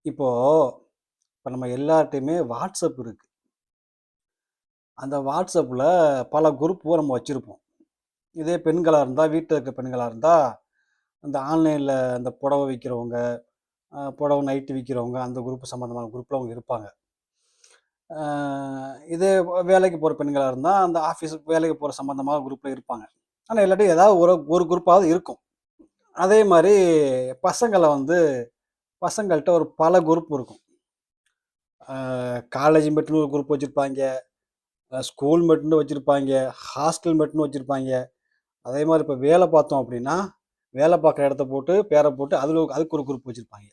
இப்போ இப்ப நம்ம எல்லார்ட்டயுமே வாட்ஸ்அப் இருக்கு. அந்த வாட்ஸ்அப்ல பல குரூப் நம்ம வச்சிருப்போம். இதே பெண்களா இருந்தா, வீட்ல இருக்க பெண்களா இருந்தா, அந்த ஆன்லைன்ல அந்த புடவ விக்கிறவங்க, புடவ நைட்டி விக்கிறவங்க, அந்த குரூப் சம்மந்தமான குரூப்ல அவங்க இருப்பாங்க. அ இதே வேலைக்கு போற பெண்களா இருந்தா, அந்த ஆஃபீஸ் வேலைக்கு போற சம்மந்தமான குரூப்ல இருப்பாங்க. ஆனா எல்லார்ட்டயும் ஏதாவது ஒரு ஒரு குரூப்பாவது இருக்கும். அதே மாரி பசங்கள வந்து பசங்கள்ட்ட ஒரு பல குரூப் இருக்கும். அ காலேஜ் மெட்னு ஒரு குரூப் வச்சிருப்பாய்ங்க. ஸ்கூல் மெட்னு வச்சிருப்பாய்ங்க. ஹாஸ்டல் மெட்னு வச்சிருப்பாய்ங்க. அதே மாரி இப்ப வேலை பார்த்தோம் அப்படின்னா, வேலை பார்க்குற இடத்த போட்டு, பேர போட்டு அதுக்கு ஒரு குரூப் வச்சிருப்பாய்ங்க.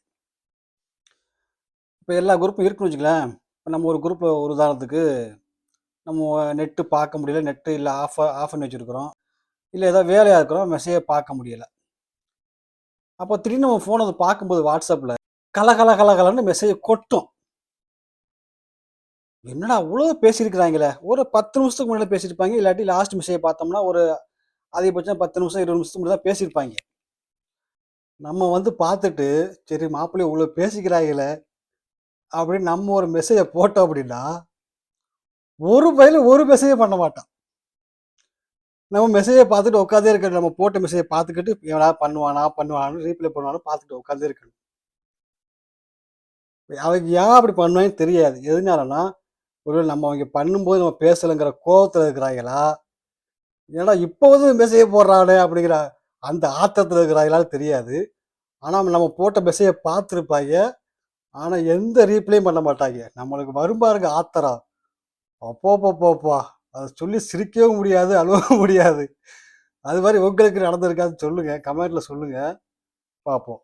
இப்ப எல்லா குரூப்பும் இருக்குன்னு வச்சுக்கங்களேன். இப்ப நம்ம ஒரு குரூப்ல ஒரு உதாரணத்துக்கு நம்ம நெட்டு பார்க்க முடியல. நெட்டு இல்ல ஆஃப் பண்ணி வச்சிருக்கிறோம். இல்ல ஏதோ வேலையா இருக்கிறோம். மெசேஜ பார்க்க முடியல. அப்போ திடீர்னு நம்ம ஃபோன பார்க்கும்போது WhatsAppல கல கல கல கலன்னு மெசேஜ் கொட்டும். என்னடா இவ்வளோ பேசியிருக்கிறாய்ங்களே! ஒரு 10 நிமிஷத்துக்கு முன்னாடி பேசியிருப்பாய்ங்க. இல்லாட்டி லாஸ்ட் மெசேஜ் பார்த்தோம்னா, ஒரு அதிகபட்சம் 10 நிமிஷம், 20 நிமிஷத்துக்கு முன்னாடி தான் பேசியிருப்பாய்ங்க. நம்ம வந்து பார்த்துட்டு, சரி மாப்பிள்ளை இவ்வளோ பேசிக்கிறாய்ங்களே! அப்படின்னு நம்ம ஒரு மெசேஜ போட்டோம் அப்படின்னா, ஒரு பயலும் ஒரு மெசேஜ் பண்ண மாட்டான். நம்ம மெசேஜ பார்த்துட்டு உட்காந்தே இருக்கணும். நம்ம போட்ட மெசேஜ பார்த்துக்கிட்டு, எவனா பண்ணுவானான்னு ரீப்ளை பண்ணுவான்னு பார்த்துட்டு உட்காந்தே இருக்கணும். அவங்க ஏன் அப்படி பண்ணுவாங்கன்னு தெரியாது. எதனாலன்னா, ஒருவேள நம்ம அவைங்க பண்ணும்போது நம்ம பேசலங்கிற கோவத்துல இருக்கிறாய்ங்களா? என்னடா இப்ப வந்து மெசேஜ் போடுறானே அப்படிங்கிற அந்த ஆத்திரத்துல இருக்கிறாய்ங்களான்னு தெரியாது. ஆனா நம்ம போட்ட மெசேஜ பார்த்துருப்பாய்ங்க. ஆனா எந்த ரீப்ளேயும் பண்ண மாட்டாய்ங்க. நம்மளுக்கு வரும் பாருங்க ஆத்திரம். அப்பப்பப்பா! அத சொல்லி சிரிக்கவும் முடியாது, அழுவவும் முடியாது. அது மாரி உங்களுக்கு நடந்திருக்கான்னு சொல்லுங்க. கமெண்ட்ல சொல்லுங்க. பார்ப்போம்.